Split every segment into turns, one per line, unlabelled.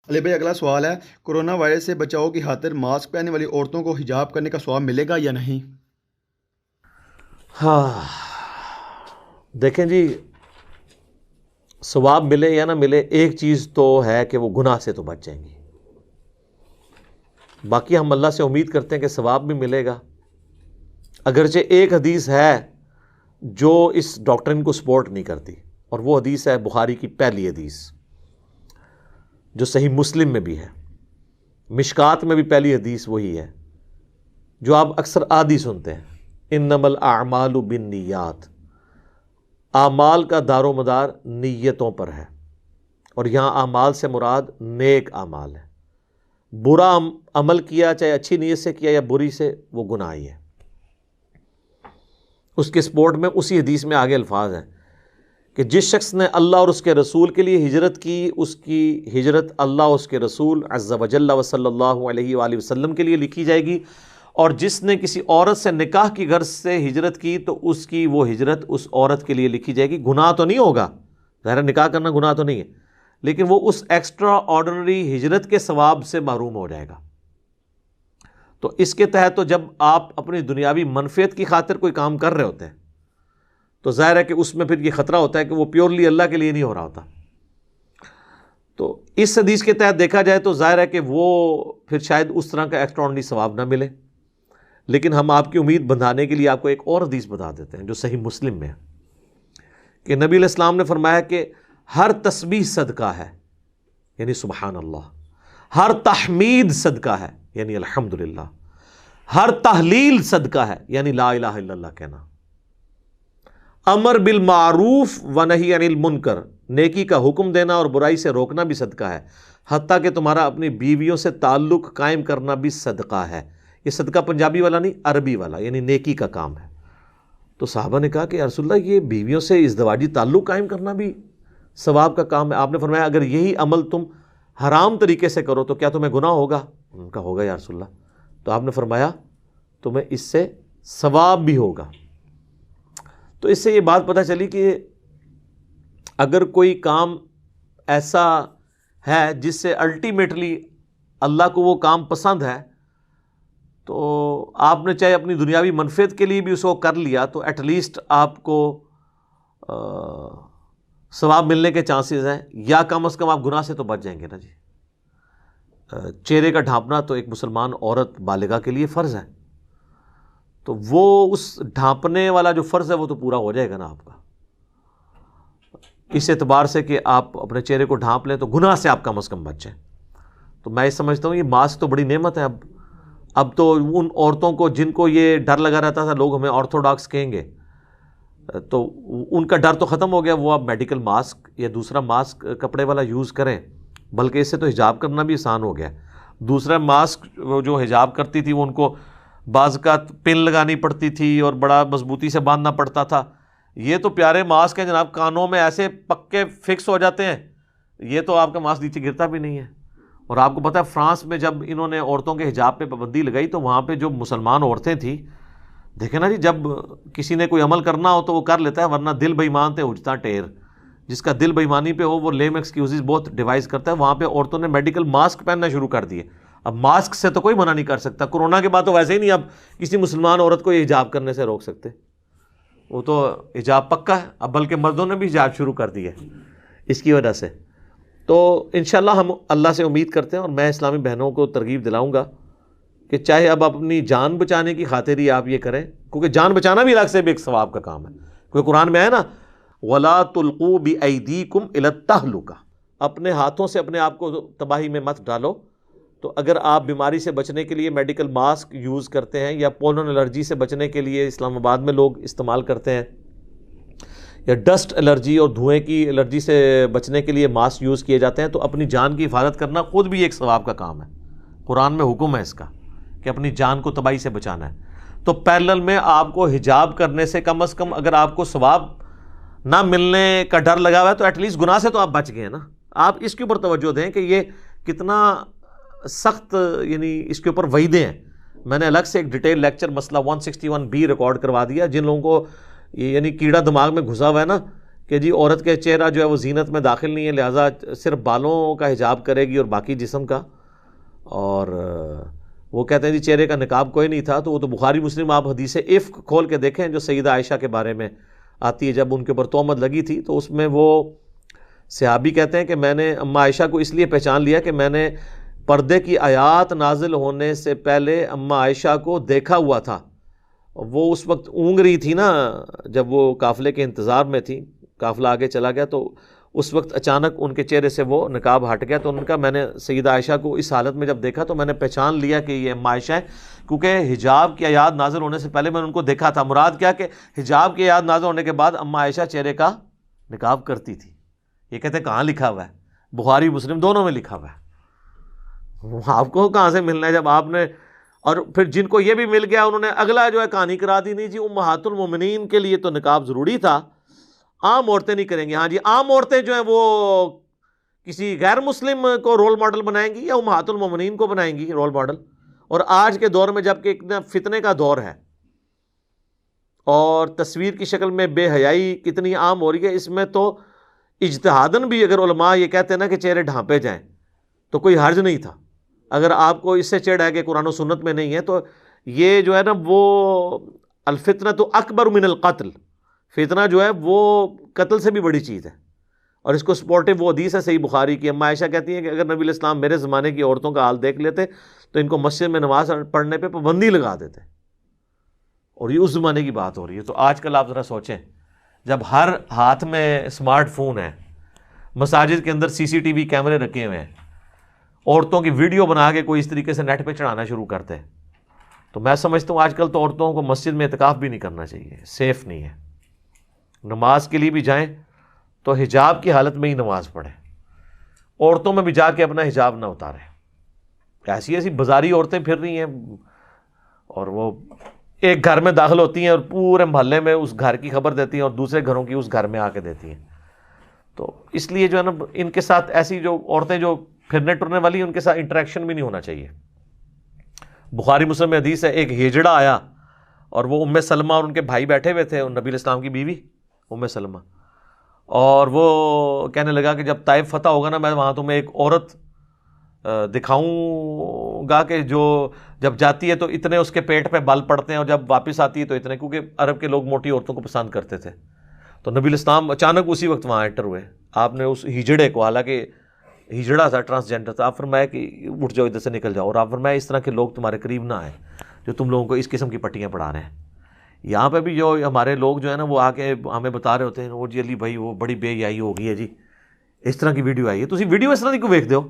علی بھائی اگلا سوال ہے، کرونا وائرس سے بچاؤ کی خاطر ماسک پہننے والی عورتوں کو حجاب کرنے کا ثواب ملے گا یا نہیں؟
ہاں دیکھیں جی، ثواب ملے یا نہ ملے، ایک چیز تو ہے کہ وہ گناہ سے تو بچ جائیں گی. باقی ہم اللہ سے امید کرتے ہیں کہ ثواب بھی ملے گا. اگرچہ ایک حدیث ہے جو اس ڈاکٹرن کو سپورٹ نہیں کرتی، اور وہ حدیث ہے بخاری کی پہلی حدیث جو صحیح مسلم میں بھی ہے، مشکات میں بھی پہلی حدیث وہی ہے جو آپ اکثر عادی سنتے ہیں، انما الاعمال بالنیات. اعمال کا دار و مدار نیتوں پر ہے، اور یہاں اعمال سے مراد نیک اعمال ہے. برا عمل کیا، چاہے اچھی نیت سے کیا یا بری سے، وہ گناہ ہی ہے. اس کے سپورٹ میں اسی حدیث میں آگے الفاظ ہیں کہ جس شخص نے اللہ اور اس کے رسول کے لیے ہجرت کی، اس کی ہجرت اللہ اور اس کے رسول عز و جل و صلی اللہ علیہ وآلہ وسلم کے لیے لکھی جائے گی. اور جس نے کسی عورت سے نکاح کی غرض سے ہجرت کی تو اس کی وہ ہجرت اس عورت کے لیے لکھی جائے گی. گناہ تو نہیں ہوگا، ظاہر نکاح کرنا گناہ تو نہیں ہے، لیکن وہ اس ایکسٹرا آرڈنری ہجرت کے ثواب سے محروم ہو جائے گا. تو اس کے تحت تو جب آپ اپنی دنیاوی منفعت کی خاطر کوئی کام کر رہے ہوتے ہیں تو ظاہر ہے کہ اس میں پھر یہ خطرہ ہوتا ہے کہ وہ پیورلی اللہ کے لیے نہیں ہو رہا ہوتا. تو اس حدیث کے تحت دیکھا جائے تو ظاہر ہے کہ وہ پھر شاید اس طرح کا ایکسٹرا آرڈنری ثواب نہ ملے. لیکن ہم آپ کی امید بندھانے کے لیے آپ کو ایک اور حدیث بتا دیتے ہیں جو صحیح مسلم میں ہے کہ نبی علیہ السلام نے فرمایا کہ ہر تسبیح صدقہ ہے، یعنی سبحان اللہ. ہر تحمید صدقہ ہے، یعنی الحمدللہ. ہر تحلیل صدقہ ہے، یعنی لا الہ الا اللہ کہنا. امر بالمعروف و نہی عن المنکر، نیکی کا حکم دینا اور برائی سے روکنا بھی صدقہ ہے. حتیٰ کہ تمہارا اپنی بیویوں سے تعلق قائم کرنا بھی صدقہ ہے. یہ صدقہ پنجابی والا نہیں، عربی والا، یعنی نیکی کا کام ہے. تو صحابہ نے کہا کہ یا رسول اللہ، یہ بیویوں سے ازدواجی تعلق قائم کرنا بھی ثواب کا کام ہے. آپ نے فرمایا اگر یہی عمل تم حرام طریقے سے کرو تو کیا تمہیں گناہ ہوگا؟ ان کا ہوگا یا رسول اللہ. تو آپ نے فرمایا تمہیں اس سے ثواب بھی ہوگا. تو اس سے یہ بات پتہ چلی کہ اگر کوئی کام ایسا ہے جس سے الٹیمیٹلی اللہ کو وہ کام پسند ہے تو آپ نے چاہے اپنی دنیاوی منفعت کے لیے بھی اس کو کر لیا تو ایٹ لیسٹ آپ کو ثواب ملنے کے چانسز ہیں، یا کم از کم آپ گناہ سے تو بچ جائیں گے نا جی. چہرے کا ڈھانپنا تو ایک مسلمان عورت بالغہ کے لیے فرض ہے، تو وہ اس ڈھانپنے والا جو فرض ہے وہ تو پورا ہو جائے گا نا آپ کا، اس اعتبار سے کہ آپ اپنے چہرے کو ڈھانپ لیں تو گناہ سے آپ کم از کم بچ جائیں. تو میں سمجھتا ہوں یہ ماسک تو بڑی نعمت ہے. اب تو ان عورتوں کو جن کو یہ ڈر لگا رہتا تھا لوگ ہمیں آرتھوڈاکس کہیں گے، تو ان کا ڈر تو ختم ہو گیا. وہ اب میڈیکل ماسک یا دوسرا ماسک کپڑے والا یوز کریں، بلکہ اس سے تو حجاب کرنا بھی آسان ہو گیا. دوسرا ماسک جو حجاب کرتی تھی وہ ان کو بعض کا پن لگانی پڑتی تھی اور بڑا مضبوطی سے باندھنا پڑتا تھا. یہ تو پیارے ماسک ہیں جناب، کانوں میں ایسے پکے فکس ہو جاتے ہیں، یہ تو آپ کا ماسک نیچے گرتا بھی نہیں ہے. اور آپ کو پتہ ہے فرانس میں جب انہوں نے عورتوں کے حجاب پہ پابندی لگائی تو وہاں پہ جو مسلمان عورتیں تھیں، دیکھیں نا جی، جب کسی نے کوئی عمل کرنا ہو تو وہ کر لیتا ہے، ورنہ دل بے ایمان تے اجتا ٹیر. جس کا دل بے ایمانی پہ ہو وہ لیم ایکسکیوزز بہت ڈیوائز کرتا ہے. وہاں پہ عورتوں نے میڈیکل ماسک پہننا شروع کر دیے. اب ماسک سے تو کوئی منع نہیں کر سکتا. کورونا کے بعد تو ویسے ہی نہیں اب کسی مسلمان عورت کو یہ حجاب کرنے سے روک سکتے، وہ تو حجاب پکا ہے. اب بلکہ مردوں نے بھی حجاب شروع کر دی ہے اس کی وجہ سے. تو انشاءاللہ ہم اللہ سے امید کرتے ہیں، اور میں اسلامی بہنوں کو ترغیب دلاؤں گا کہ چاہے اب اپنی جان بچانے کی خاطر ہی آپ یہ کریں، کیونکہ جان بچانا بھی الگ سے بھی ایک ثواب کا کام ہے. کیونکہ قرآن میں ہے نا وَلَا تُلْقُوا بِأَيْدِيكُمْ إِلَى التَّهْلُكَةِ، اپنے ہاتھوں سے اپنے آپ کو تباہی میں مت ڈالو. تو اگر آپ بیماری سے بچنے کے لیے میڈیکل ماسک یوز کرتے ہیں، یا پولن الرجی سے بچنے کے لیے اسلام آباد میں لوگ استعمال کرتے ہیں، یا ڈسٹ الرجی اور دھوئیں کی الرجی سے بچنے کے لیے ماسک یوز کیے جاتے ہیں، تو اپنی جان کی حفاظت کرنا خود بھی ایک ثواب کا کام ہے. قرآن میں حکم ہے اس کا کہ اپنی جان کو تباہی سے بچانا ہے. تو پیرلل میں آپ کو حجاب کرنے سے کم از کم اگر آپ کو ثواب نہ ملنے کا ڈر لگا ہوا ہے تو ایٹ لیسٹ گناہ سے تو آپ بچ گئے نا. آپ اس کے اوپر توجہ دیں کہ یہ کتنا سخت، یعنی اس کے اوپر وعیدیں ہیں. میں نے الگ سے ایک ڈیٹیل لیکچر مسئلہ 161B ریکارڈ کروا دیا. جن لوگوں کو یعنی کیڑا دماغ میں گھسا ہوا ہے نا کہ جی عورت کا چہرہ جو ہے وہ زینت میں داخل نہیں ہے، لہٰذا صرف بالوں کا حجاب کرے گی اور باقی جسم کا، اور وہ کہتے ہیں جی چہرے کا نقاب کوئی نہیں تھا. تو وہ تو بخاری مسلم آپ حدیث عفق کھول کے دیکھیں جو سیدہ عائشہ کے بارے میں آتی ہے، جب ان کے اوپر تہمت لگی تھی تو اس میں وہ صحابی کہتے ہیں کہ میں نے اماں عائشہ کو اس لیے پہچان لیا کہ میں نے پردے کی آیات نازل ہونے سے پہلے اماں عائشہ کو دیکھا ہوا تھا. وہ اس وقت اونگ رہی تھی نا، جب وہ قافلے کے انتظار میں تھی، قافلہ آگے چلا گیا تو اس وقت اچانک ان کے چہرے سے وہ نقاب ہٹ گیا. تو ان کا میں نے سیدہ عائشہ کو اس حالت میں جب دیکھا تو میں نے پہچان لیا کہ یہ اماں عائشہ ہے، کیونکہ حجاب کی آیات نازل ہونے سے پہلے میں نے ان کو دیکھا تھا. مراد کیا کہ حجاب کی آیات نازل ہونے کے بعد اماں عائشہ چہرے کا نقاب کرتی تھی. یہ کہتے ہیں کہاں لکھا ہوا ہے؟ بخاری مسلم دونوں میں لکھا ہوا ہے. آپ کو کہاں سے ملنا ہے جب آپ نے، اور پھر جن کو یہ بھی مل گیا انہوں نے اگلا جو ہے کہانی کرا دی، نہیں جی امہات المومنین کے لیے تو نقاب ضروری تھا، عام عورتیں نہیں کریں گی. ہاں جی عام عورتیں جو ہیں وہ کسی غیر مسلم کو رول ماڈل بنائیں گی یا امہات المومنین کو بنائیں گی رول ماڈل؟ اور آج کے دور میں جب کہ اتنا فتنے کا دور ہے اور تصویر کی شکل میں بے حیائی کتنی عام ہو رہی ہے، اس میں تو اجتہاداً بھی اگر علماء یہ کہتے ہیں نا کہ چہرے ڈھانپے جائیں تو کوئی حرج نہیں تھا. اگر آپ کو اس سے چڑھ ہے کہ قرآن و سنت میں نہیں ہے تو یہ جو ہے نا وہ الفتنۃ اکبر من القتل، فتنہ جو ہے وہ قتل سے بھی بڑی چیز ہے. اور اس کو سپورٹو وہ حدیث ہے صحیح بخاری کی، اماں عائشہ کہتی ہیں کہ اگر نبی علیہ السلام میرے زمانے کی عورتوں کا حال دیکھ لیتے تو ان کو مسجد میں نماز پڑھنے پہ پابندی لگا دیتے. اور یہ اس زمانے کی بات ہو رہی ہے. تو آج کل آپ ذرا سوچیں، جب ہر ہاتھ میں اسمارٹ فون ہے، مساجد کے اندر سی سی ٹی وی کیمرے رکھے ہوئے ہیں، عورتوں کی ویڈیو بنا کے کوئی اس طریقے سے نیٹ پہ چڑھانا شروع کرتے ہیں، تو میں سمجھتا ہوں آج کل تو عورتوں کو مسجد میں اعتکاف بھی نہیں کرنا چاہیے، سیف نہیں ہے. نماز کے لیے بھی جائیں تو حجاب کی حالت میں ہی نماز پڑھیں، عورتوں میں بھی جا کے اپنا حجاب نہ اتاریں. ایسی ایسی بازاری عورتیں پھر رہی ہیں اور وہ ایک گھر میں داخل ہوتی ہیں اور پورے محلے میں اس گھر کی خبر دیتی ہیں اور دوسرے گھروں کی اس گھر میں آ کے دیتی ہیں. تو اس لیے جو ہے نا ان کے ساتھ ایسی جو عورتیں جو پھرنے ٹرنے والی ان کے ساتھ انٹریکشن بھی نہیں ہونا چاہیے. بخاری مسلم میں حدیث ہے، ایک ہجڑا آیا اور وہ ام سلمہ اور ان کے بھائی بیٹھے ہوئے تھے، نبی علیہ السلام کی بیوی ام سلمہ، اور وہ کہنے لگا کہ جب طائف فتح ہوگا نا میں وہاں تمہیں ایک عورت دکھاؤں گا کہ جو جب جاتی ہے تو اتنے اس کے پیٹ پہ بال پڑتے ہیں اور جب واپس آتی ہے تو اتنے، کیونکہ عرب کے لوگ موٹی عورتوں کو پسند کرتے تھے. تو نبی علیہ السلام اچانک اسی وقت وہاں انٹر ہوئے. آپ نے اس ہجڑے کو، حالانکہ ہجڑا تھا، ٹرانسجینڈر تھا، آپ فرمایا کہ اٹھ جاؤ ادھر سے نکل جاؤ، اور آپ فرمایا اس طرح کے لوگ تمہارے قریب نہ آئیں جو تم لوگوں کو اس قسم کی پٹیاں پڑھا رہے ہیں. یہاں پہ بھی جو ہمارے لوگ جو ہے نا وہ آ کے ہمیں بتا رہے ہوتے ہیں وہ جی علی بھائی وہ بڑی بے حیائی ہو گئی ہے جی، اس طرح کی ویڈیو آئی ہے. تسی ویڈیو اس طرح کی کو دیکھ دو،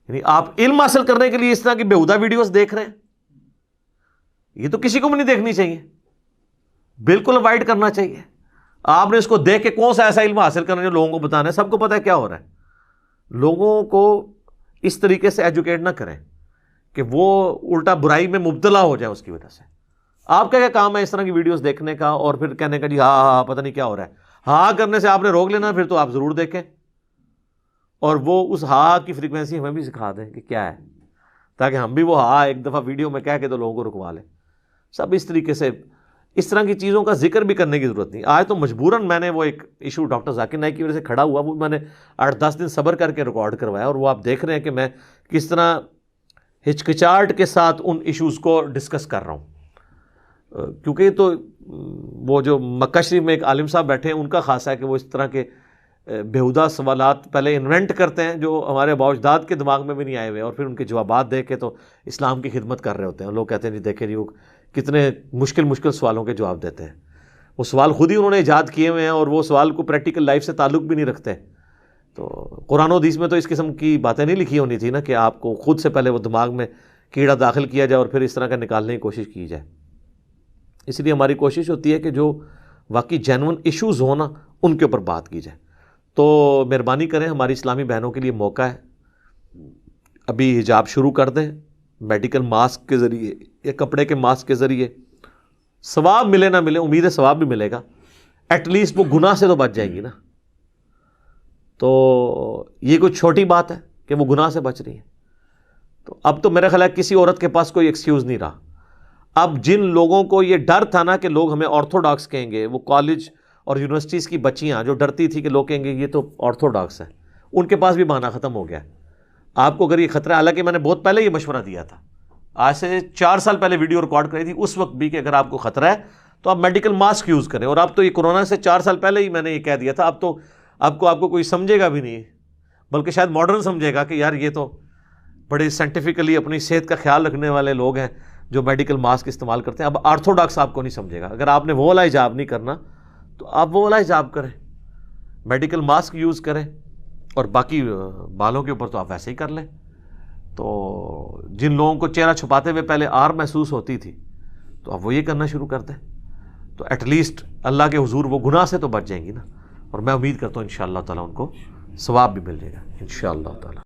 یعنی آپ علم حاصل کرنے کے لیے اس طرح کی بیہودہ ویڈیوز دیکھ رہے ہیں. یہ تو کسی کو بھی نہیں دیکھنی چاہیے، بالکل اوائڈ کرنا چاہیے. آپ نے اس کو دیکھ کے کون سا ایسا علم حاصل کرنا جو لوگوں کو بتانا ہے؟ سب کو پتہ ہے کیا ہو رہا ہے. لوگوں کو اس طریقے سے ایجوکیٹ نہ کریں کہ وہ الٹا برائی میں مبتلا ہو جائے اس کی وجہ سے. آپ کا کیا کام ہے اس طرح کی ویڈیوز دیکھنے کا اور پھر کہنے کا جی ہاں ہاں پتہ نہیں کیا ہو رہا ہے. ہاں کرنے سے آپ نے روک لینا، پھر تو آپ ضرور دیکھیں اور وہ اس ہاں کی فریکوینسی ہمیں بھی سکھا دیں کہ کیا ہے، تاکہ ہم بھی وہ ہاں ایک دفعہ ویڈیو میں کہہ کے تو لوگوں کو رکوا لیں. سب اس طریقے سے اس طرح کی چیزوں کا ذکر بھی کرنے کی ضرورت نہیں. آج تو مجبوراً میں نے وہ ایک ایشو ڈاکٹر ذاکر نائک کی وجہ سے کھڑا ہوا، وہ میں نے 8-10 دن صبر کر کے ریکارڈ کروایا، اور وہ آپ دیکھ رہے ہیں کہ میں کس طرح ہچکچاہٹ کے ساتھ ان ایشوز کو ڈسکس کر رہا ہوں. کیونکہ تو وہ جو مکہ شریف میں ایک عالم صاحب بیٹھے ہیں ان کا خاصہ ہے کہ وہ اس طرح کے بیہودہ سوالات پہلے انوینٹ کرتے ہیں جو ہمارے آباء و اجداد کے دماغ میں بھی نہیں آئے ہوئے، اور پھر ان کے جوابات دے کے تو اسلام کی خدمت کر رہے ہوتے ہیں. لوگ کہتے ہیں جی دیکھیں جی وہ کتنے مشکل سوالوں کے جواب دیتے ہیں. وہ سوال خود ہی انہوں نے ایجاد کیے ہوئے ہیں اور وہ سوال کو پریکٹیکل لائف سے تعلق بھی نہیں رکھتے. تو قرآن و حدیث میں تو اس قسم کی باتیں نہیں لکھی ہونی تھی نا کہ آپ کو خود سے پہلے وہ دماغ میں کیڑا داخل کیا جائے اور پھر اس طرح کا نکالنے کی کوشش کی جائے. اس لیے ہماری کوشش ہوتی ہے کہ جو واقعی جینون ایشوز ہوں نا ان کے اوپر بات کی جائے. تو مہربانی کریں، ہماری اسلامی بہنوں کے لیے موقع ہے، ابھی حجاب شروع کر دیں میڈیکل ماسک کے ذریعے یا کپڑے کے ماسک کے ذریعے. ثواب ملے نہ ملے، امید ہے ثواب بھی ملے گا، ایٹ لیسٹ وہ گناہ سے تو بچ جائیں گی نا. تو یہ کوئی چھوٹی بات ہے کہ وہ گناہ سے بچ رہی ہیں. تو اب تو میرا خیال ہے کسی عورت کے پاس کوئی ایکسکیوز نہیں رہا. اب جن لوگوں کو یہ ڈر تھا نا کہ لوگ ہمیں آرتھوڈاکس کہیں گے، وہ کالج اور یونیورسٹیز کی بچیاں جو ڈرتی تھی کہ لوگ کہیں گے یہ تو آرتھوڈاکس ہے، ان کے پاس بھی بہانہ ختم ہو گیا ہے۔ آپ کو اگر یہ خطرہ ہے، حالانکہ میں نے بہت پہلے یہ مشورہ دیا تھا، آج سے 4 سال پہلے ویڈیو ریکارڈ کری تھی اس وقت بھی، کہ اگر آپ کو خطرہ ہے تو آپ میڈیکل ماسک یوز کریں۔ اور اب تو یہ کورونا سے 4 سال پہلے ہی میں نے یہ کہہ دیا تھا، اب تو آپ کو کوئی سمجھے گا بھی نہیں، بلکہ شاید ماڈرن سمجھے گا کہ یار یہ تو بڑے سائنٹیفکلی اپنی صحت کا خیال رکھنے والے لوگ ہیں جو میڈیکل ماسک استعمال کرتے ہیں۔ اب آرتھوڈاکس آپ کو نہیں سمجھے گا۔ اگر آپ نے وہ والا حجاب نہیں کرنا تو آپ وہ والا حجاب کریں، میڈیکل ماسک یوز کریں، اور باقی بالوں کے اوپر تو آپ ویسے ہی کر لیں۔ تو جن لوگوں کو چہرہ چھپاتے ہوئے پہلے آر محسوس ہوتی تھی تو اب وہ یہ کرنا شروع کر دیں، تو ایٹ لیسٹ اللہ کے حضور وہ گناہ سے تو بچ جائیں گی نا۔ اور میں امید کرتا ہوں انشاءاللہ تعالیٰ ان کو ثواب بھی مل جائے گا انشاءاللہ تعالیٰ۔